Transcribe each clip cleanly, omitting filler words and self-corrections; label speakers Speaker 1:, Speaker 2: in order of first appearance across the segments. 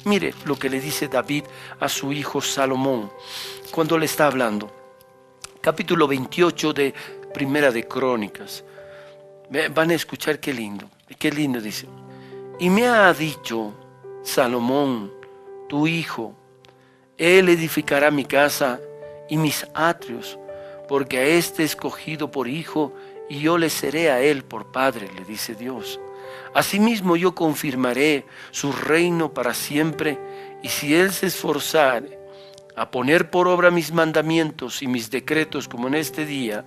Speaker 1: Mire lo que le dice David a su hijo Salomón cuando le está hablando. Capítulo 28 de Primera de Crónicas. Van a escuchar qué lindo dice. Y me ha dicho Salomón, tu hijo, él edificará mi casa y mis atrios, porque a este he escogido por hijo y yo le seré a él por padre, le dice Dios. Asimismo yo confirmaré su reino para siempre, y si él se esforzare a poner por obra mis mandamientos y mis decretos como en este día,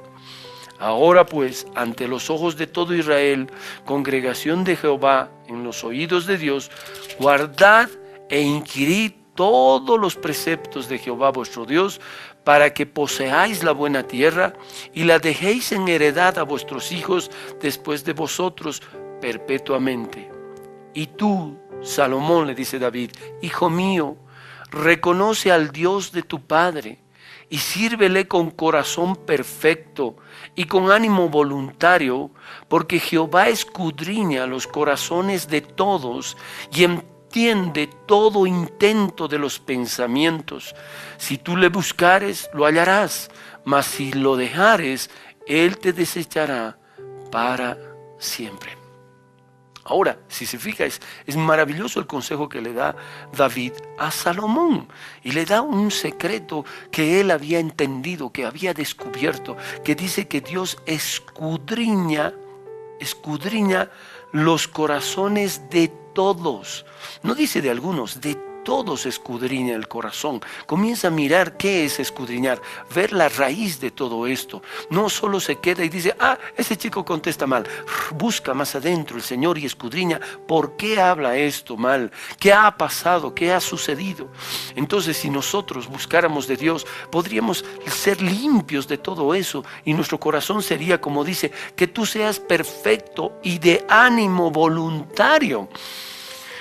Speaker 1: ahora pues, ante los ojos de todo Israel, congregación de Jehová, en los oídos de Dios, guardad e inquirid todos los preceptos de Jehová vuestro Dios, para que poseáis la buena tierra y la dejéis en heredad a vuestros hijos después de vosotros perpetuamente. Y tú, Salomón, le dice David, hijo mío, reconoce al Dios de tu padre y sírvele con corazón perfecto y con ánimo voluntario, porque Jehová escudriña los corazones de todos y entiende todo intento de los pensamientos. Si tú le buscares, lo hallarás, mas si lo dejares, él te desechará para siempre. Ahora, si se fija, es maravilloso el consejo que le da David a Salomón. Y le da un secreto que él había entendido, que había descubierto, que dice que Dios escudriña los corazones de todos. No dice de algunos, de todos escudriña el corazón. Comienza a mirar qué es escudriñar, ver la raíz de todo esto. No solo se queda y dice, ese chico contesta mal. Busca más adentro el Señor y escudriña por qué habla esto mal, qué ha pasado, qué ha sucedido. Entonces, si nosotros buscáramos de Dios, podríamos ser limpios de todo eso y nuestro corazón sería, como dice, que tú seas perfecto y de ánimo voluntario.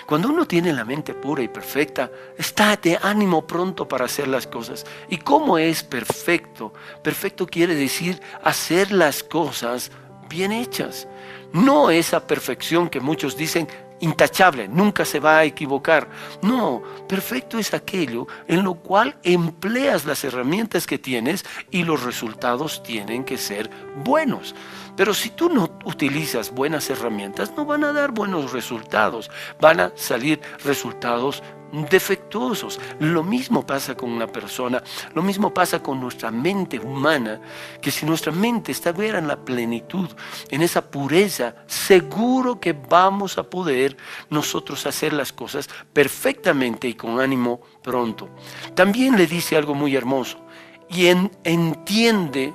Speaker 1: Cuando uno tiene la mente pura y perfecta, está de ánimo pronto para hacer las cosas. ¿Y cómo es perfecto? Perfecto quiere decir hacer las cosas bien hechas. No esa perfección que muchos dicen intachable, nunca se va a equivocar. No, perfecto es aquello en lo cual empleas las herramientas que tienes y los resultados tienen que ser buenos. Pero si tú no utilizas buenas herramientas, no van a dar buenos resultados, van a salir resultados defectuosos. Lo mismo pasa con una persona, lo mismo pasa con nuestra mente humana, que si nuestra mente estuviera en la plenitud, en esa pureza, seguro que vamos a poder nosotros hacer las cosas perfectamente y con ánimo pronto. También le dice algo muy hermoso, y entiende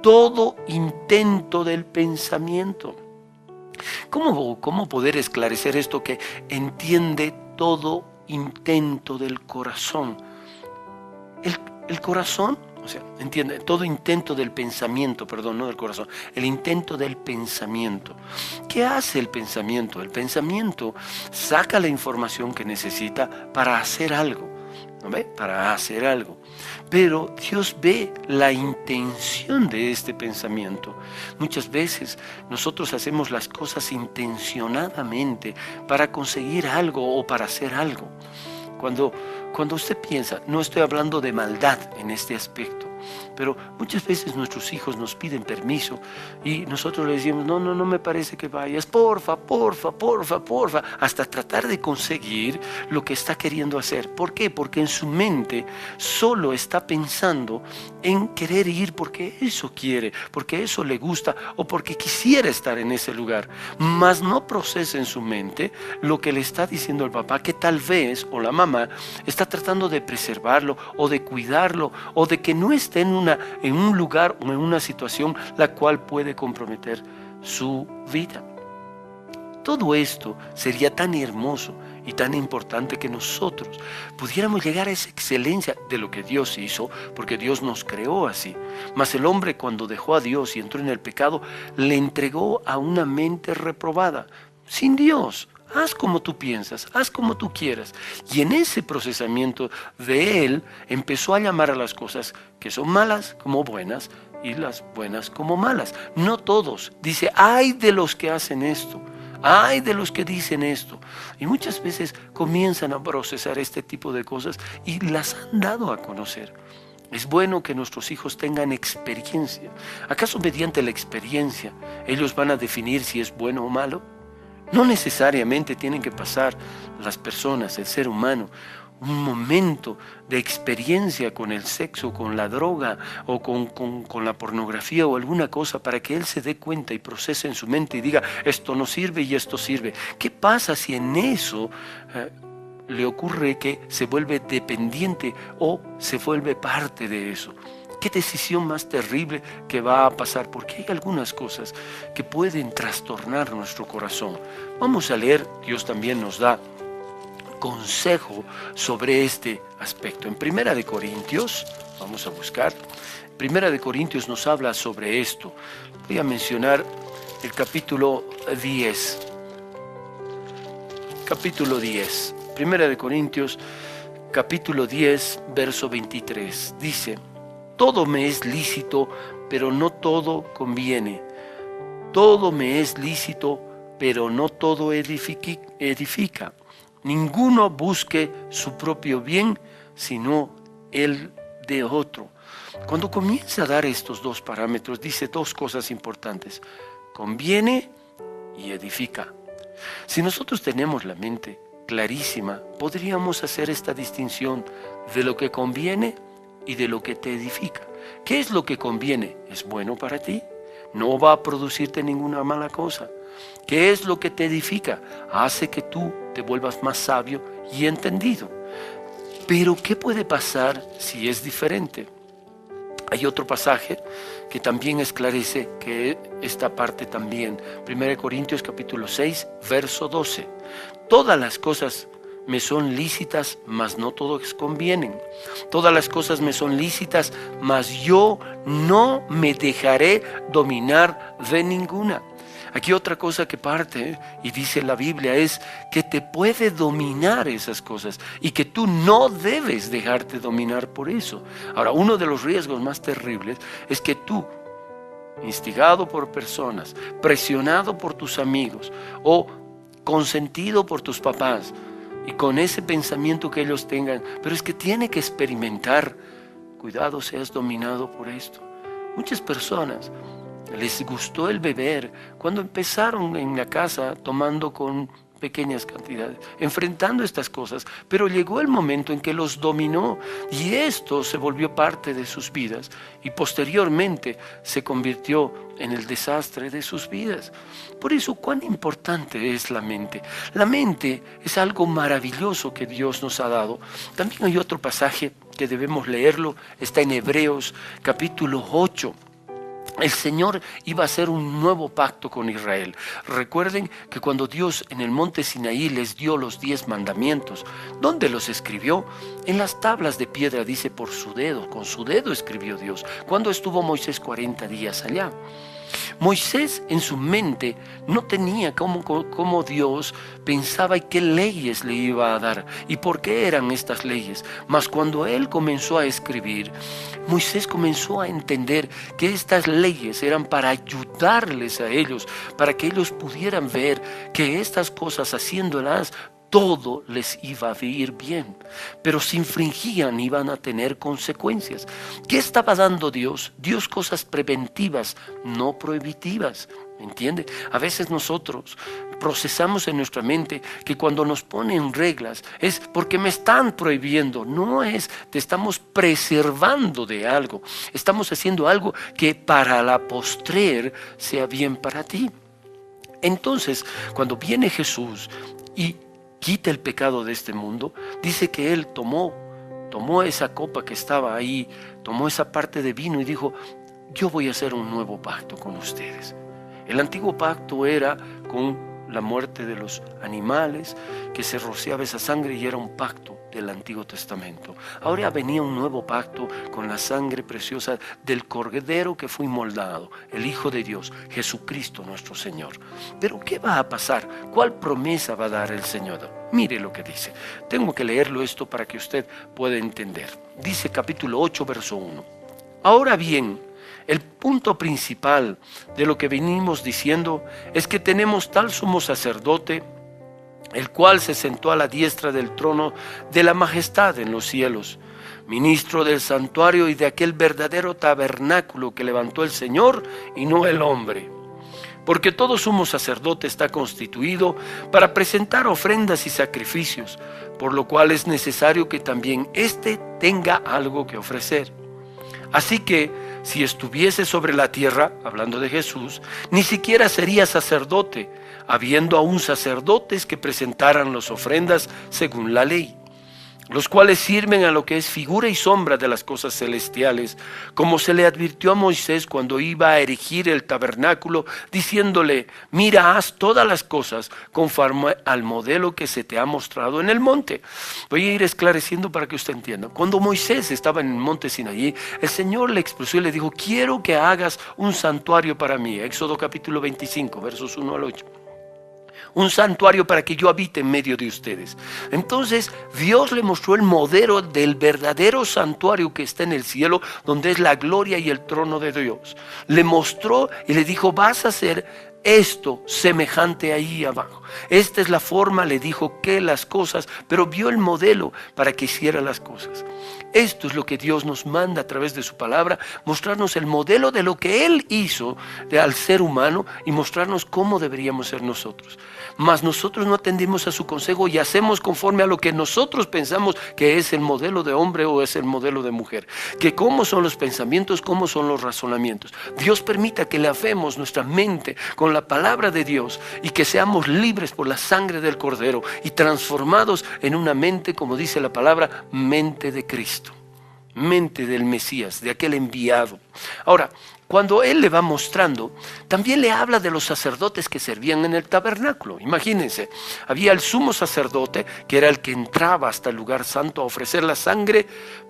Speaker 1: todo intento del pensamiento. ¿Cómo poder esclarecer esto que entiende todo intento del corazón? El corazón, entiende todo intento del pensamiento, no del corazón, el intento del pensamiento. ¿Qué hace el pensamiento? El pensamiento saca la información que necesita para hacer algo, ¿no ve? Para hacer algo. Pero Dios ve la intención de este pensamiento. Muchas veces nosotros hacemos las cosas intencionadamente para conseguir algo o para hacer algo. Cuando usted piensa, no estoy hablando de maldad en este aspecto, pero muchas veces nuestros hijos nos piden permiso y nosotros les decimos, no me parece que vayas, porfa, hasta tratar de conseguir lo que está queriendo hacer. ¿Por qué? Porque en su mente solo está pensando en querer ir porque eso quiere, porque eso le gusta o porque quisiera estar en ese lugar, mas no procesa en su mente lo que le está diciendo el papá, que tal vez, o la mamá, está tratando de preservarlo o de cuidarlo o de que no esté en un lugar o en una situación la cual puede comprometer su vida. Todo esto sería tan hermoso y tan importante que nosotros pudiéramos llegar a esa excelencia de lo que Dios hizo, porque Dios nos creó así. Mas el hombre, cuando dejó a Dios y entró en el pecado, le entregó a una mente reprobada, sin Dios. Haz como tú piensas, haz como tú quieras. Y en ese procesamiento de él empezó a llamar a las cosas que son malas como buenas y las buenas como malas. No todos. Dice, ay de los que hacen esto. Ay de los que dicen esto. Y muchas veces comienzan a procesar este tipo de cosas y las han dado a conocer. Es bueno que nuestros hijos tengan experiencia. ¿Acaso mediante la experiencia ellos van a definir si es bueno o malo? No necesariamente tienen que pasar las personas, el ser humano, un momento de experiencia con el sexo, con la droga o con la pornografía o alguna cosa para que él se dé cuenta y procese en su mente y diga, esto no sirve y esto sirve. ¿Qué pasa si en eso le ocurre que se vuelve dependiente o se vuelve parte de eso? ¿Qué decisión más terrible que va a pasar? Porque hay algunas cosas que pueden trastornar nuestro corazón. Vamos a leer, Dios también nos da consejo sobre este aspecto. En Primera de Corintios, vamos a buscar, Primera de Corintios nos habla sobre esto. Voy a mencionar el capítulo 10. Capítulo 10. Primera de Corintios, capítulo 10, verso 23. Dice, todo me es lícito, pero no todo conviene. Todo me es lícito, pero no todo edifica. Ninguno busque su propio bien, sino el de otro. Cuando comienza a dar estos dos parámetros, dice dos cosas importantes. Conviene y edifica. Si nosotros tenemos la mente clarísima, podríamos hacer esta distinción de lo que conviene y de lo que te edifica. ¿Qué es lo que conviene? ¿Es bueno para ti? No va a producirte ninguna mala cosa. ¿Qué es lo que te edifica? Hace que tú te vuelvas más sabio y entendido. Pero ¿qué puede pasar si es diferente? Hay otro pasaje que también esclarece que esta parte también. 1 Corintios capítulo 6, verso 12. Todas las cosas me son lícitas, mas no todas convienen. Todas las cosas me son lícitas, mas yo no me dejaré dominar de ninguna. Aquí otra cosa que parte y dice la Biblia es que te puede dominar esas cosas y que tú no debes dejarte dominar por eso. Ahora, uno de los riesgos más terribles es que tú, instigado por personas, presionado por tus amigos o consentido por tus papás y con ese pensamiento que ellos tengan, pero es que tiene que experimentar, cuidado, seas dominado por esto. Muchas personas les gustó el beber cuando empezaron en la casa tomando con pequeñas cantidades, enfrentando estas cosas, pero llegó el momento en que los dominó y esto se volvió parte de sus vidas y posteriormente se convirtió en el desastre de sus vidas. Por eso, ¿cuán importante es la mente? La mente es algo maravilloso que Dios nos ha dado. También hay otro pasaje que debemos leerlo, está en Hebreos capítulo 8. El Señor iba a hacer un nuevo pacto con Israel. Recuerden que cuando Dios en el monte Sinaí les dio los 10 mandamientos, ¿dónde los escribió? En las tablas de piedra, dice, por su dedo, con su dedo escribió Dios. ¿Cuándo estuvo Moisés 40 días allá? Moisés en su mente no tenía cómo Dios pensaba y qué leyes le iba a dar y por qué eran estas leyes. Mas cuando él comenzó a escribir, Moisés comenzó a entender que estas leyes eran para ayudarles a ellos, para que ellos pudieran ver que estas cosas haciéndolas, todo les iba a ir bien, pero si infringían iban a tener consecuencias. ¿Qué estaba dando Dios? Dios cosas preventivas, no prohibitivas. ¿Me entiende? A veces nosotros procesamos en nuestra mente que cuando nos ponen reglas es porque me están prohibiendo. No es, te estamos preservando de algo. Estamos haciendo algo que para la postrer sea bien para ti. Entonces, cuando viene Jesús y quita el pecado de este mundo, dice que Él tomó esa copa que estaba ahí, tomó esa parte de vino y dijo, yo voy a hacer un nuevo pacto con ustedes. El antiguo pacto era con la muerte de los animales, que se rociaba esa sangre y era un pacto del Antiguo Testamento. Ahora venía un nuevo pacto con la sangre preciosa del Cordero que fue inmolado, el Hijo de Dios, Jesucristo nuestro Señor. Pero ¿qué va a pasar? ¿Cuál promesa va a dar el Señor? Mire lo que dice. Tengo que leerlo esto para que usted pueda entender. Dice capítulo 8, verso 1. Ahora bien, El punto principal de lo que venimos diciendo es que tenemos tal sumo sacerdote, el cual se sentó a la diestra del trono de la majestad en los cielos, ministro del santuario y de aquel verdadero tabernáculo que levantó el Señor y no el hombre. Porque todo sumo sacerdote está constituido para presentar ofrendas y sacrificios, por lo cual es necesario que también éste tenga algo que ofrecer. Así que, si estuviese sobre la tierra, hablando de Jesús, ni siquiera sería sacerdote, habiendo aún sacerdotes que presentaran las ofrendas según la ley, los cuales sirven a lo que es figura y sombra de las cosas celestiales, como se le advirtió a Moisés cuando iba a erigir el tabernáculo, diciéndole: mira, haz todas las cosas conforme al modelo que se te ha mostrado en el monte. Voy a ir esclareciendo para que usted entienda. Cuando Moisés estaba en el monte Sinaí, el Señor le expresó y le dijo: quiero que hagas un santuario para mí. Éxodo capítulo 25, versos 1 al 8. Un santuario para que yo habite en medio de ustedes. Entonces Dios le mostró el modelo del verdadero santuario que está en el cielo, donde es la gloria y el trono de Dios. Le mostró y le dijo: vas a hacer esto semejante ahí abajo. Esta es la forma, le dijo, que las cosas, pero vio el modelo para que hiciera las cosas. Esto es lo que Dios nos manda a través de su palabra, mostrarnos el modelo de lo que Él hizo al ser humano y mostrarnos cómo deberíamos ser nosotros. Mas nosotros no atendimos a su consejo y hacemos conforme a lo que nosotros pensamos que es el modelo de hombre o es el modelo de mujer. Que cómo son los pensamientos, cómo son los razonamientos. Dios permita que lavemos nuestra mente con la palabra de Dios y que seamos libres por la sangre del Cordero y transformados en una mente, como dice la palabra, mente de Cristo, mente del Mesías, de aquel enviado. Ahora, cuando Él le va mostrando, también le habla de los sacerdotes que servían en el tabernáculo. Imagínense, había el sumo sacerdote, que era el que entraba hasta el lugar santo a ofrecer la sangre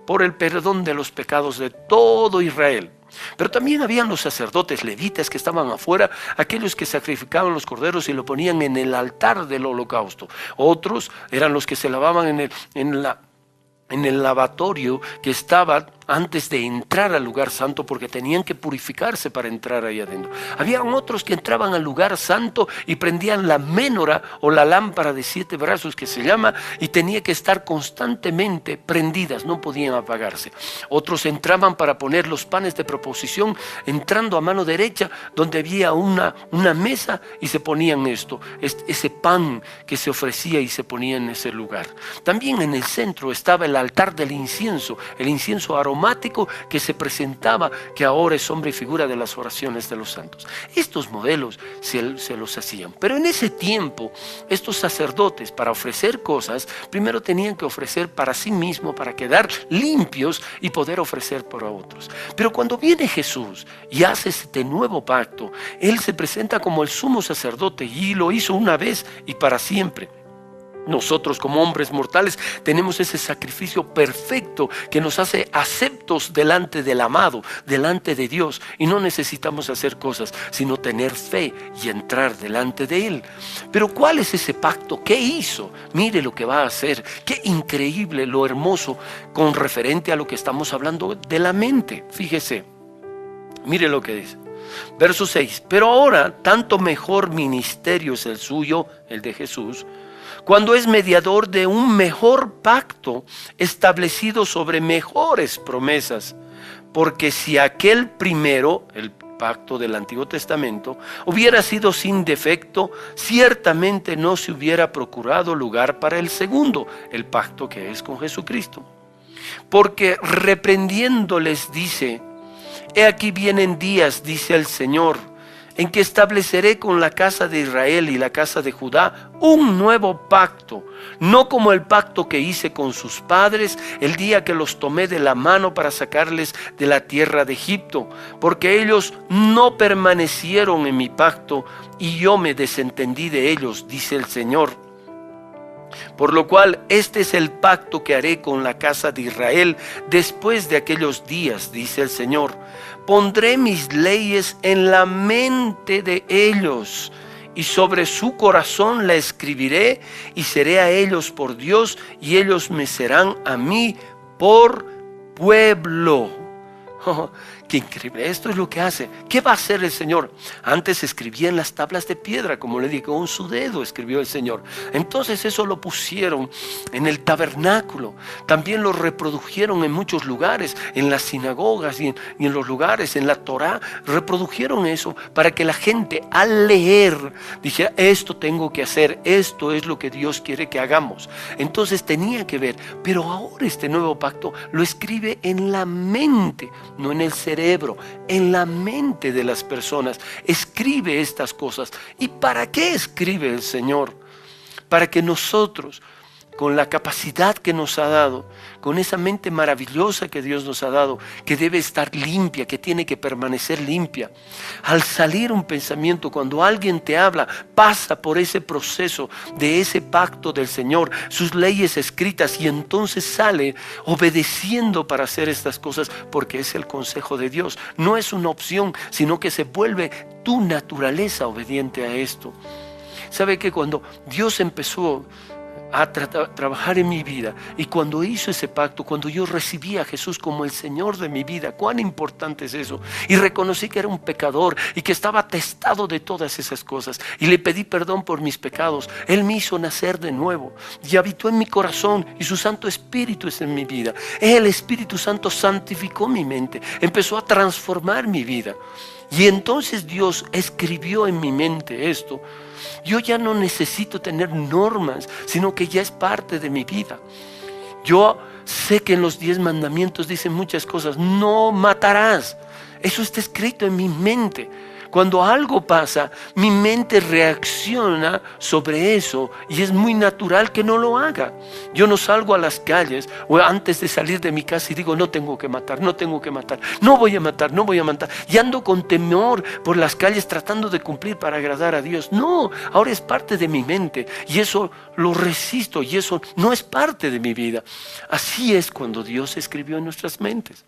Speaker 1: por el perdón de los pecados de todo Israel. Pero también habían los sacerdotes levitas que estaban afuera, aquellos que sacrificaban los corderos y lo ponían en el altar del holocausto. Otros eran los que se lavaban en el lavatorio que estaba antes de entrar al lugar santo, porque tenían que purificarse para entrar ahí adentro. Habían otros que entraban al lugar santo y prendían la ménora o la lámpara de 7 brazos que se llama, y tenía que estar constantemente prendidas, no podían apagarse. Otros entraban para poner los panes de proposición, entrando a mano derecha donde había una mesa, y se ponían ese pan que se ofrecía y se ponía en ese lugar. También en el centro estaba el altar del incienso, el incienso aromático que se presentaba, que ahora es sombra y figura de las oraciones de los santos. Estos modelos se los hacían, pero en ese tiempo estos sacerdotes, para ofrecer cosas, primero tenían que ofrecer para sí mismos, para quedar limpios y poder ofrecer para otros. Pero cuando viene Jesús y hace este nuevo pacto, Él se presenta como el sumo sacerdote, y lo hizo una vez y para siempre. Nosotros, como hombres mortales, tenemos ese sacrificio perfecto que nos hace aceptos delante del amado, delante de Dios, y no necesitamos hacer cosas sino tener fe y entrar delante de Él. Pero ¿cuál es ese pacto? ¿Qué hizo? Mire lo que va a hacer. Qué increíble, lo hermoso con referente a lo que estamos hablando de la mente. Fíjese, mire lo que dice. Verso 6. Pero ahora tanto mejor ministerio es el suyo, el de Jesús, cuando es mediador de un mejor pacto establecido sobre mejores promesas. Porque si aquel primero, el pacto del Antiguo Testamento, hubiera sido sin defecto, ciertamente no se hubiera procurado lugar para el segundo, el pacto que es con Jesucristo. Porque reprendiéndoles dice: he aquí vienen días, dice el Señor, en que estableceré con la casa de Israel y la casa de Judá un nuevo pacto, no como el pacto que hice con sus padres el día que los tomé de la mano para sacarles de la tierra de Egipto, porque ellos no permanecieron en mi pacto y yo me desentendí de ellos, dice el Señor. Por lo cual este es el pacto que haré con la casa de Israel después de aquellos días, dice el Señor. Pondré mis leyes en la mente de ellos y sobre su corazón la escribiré, y seré a ellos por Dios y ellos me serán a mí por pueblo. Oh, Qué increíble, esto es lo que hace. ¿Qué va a hacer el Señor? Antes escribía en las tablas de piedra, como le digo, con su dedo escribió el Señor. Entonces eso lo pusieron en el tabernáculo. También lo reprodujeron en muchos lugares, en las sinagogas y en los lugares, en la Torá. Reprodujeron eso para que la gente al leer dijera, esto tengo que hacer, esto es lo que Dios quiere que hagamos. Entonces tenía que ver, pero ahora este nuevo pacto lo escribe en la mente, no en el cerebro, en la mente de las personas. Escribe estas cosas. ¿Y para qué escribe el Señor? Para que nosotros, con la capacidad que nos ha dado, con esa mente maravillosa que Dios nos ha dado, que debe estar limpia, que tiene que permanecer limpia. Al salir un pensamiento, cuando alguien te habla, pasa por ese proceso de ese pacto del Señor, sus leyes escritas, y entonces sale obedeciendo para hacer estas cosas, porque es el consejo de Dios. No es una opción, sino que se vuelve tu naturaleza obediente a esto. ¿Sabe que cuando Dios empezó a trabajar en mi vida, y cuando hizo ese pacto, cuando yo recibí a Jesús como el Señor de mi vida, cuán importante es eso, y reconocí que era un pecador y que estaba atestado de todas esas cosas, y le pedí perdón por mis pecados, Él me hizo nacer de nuevo y habitó en mi corazón, y su Santo Espíritu es en mi vida. El Espíritu Santo santificó mi mente, empezó a transformar mi vida, y entonces Dios escribió en mi mente esto. Yo ya no necesito tener normas, sino que ya es parte de mi vida. Yo sé que en los 10 mandamientos dicen muchas cosas. No matarás. Eso está escrito en mi mente. Cuando algo pasa, mi mente reacciona sobre eso, y es muy natural que no lo haga. Yo no salgo a las calles o antes de salir de mi casa y digo, no tengo que matar, no tengo que matar, no voy a matar, no voy a matar. Y ando con temor por las calles tratando de cumplir para agradar a Dios. No, ahora es parte de mi mente, y eso lo resisto, y eso no es parte de mi vida. Así es cuando Dios escribió en nuestras mentes.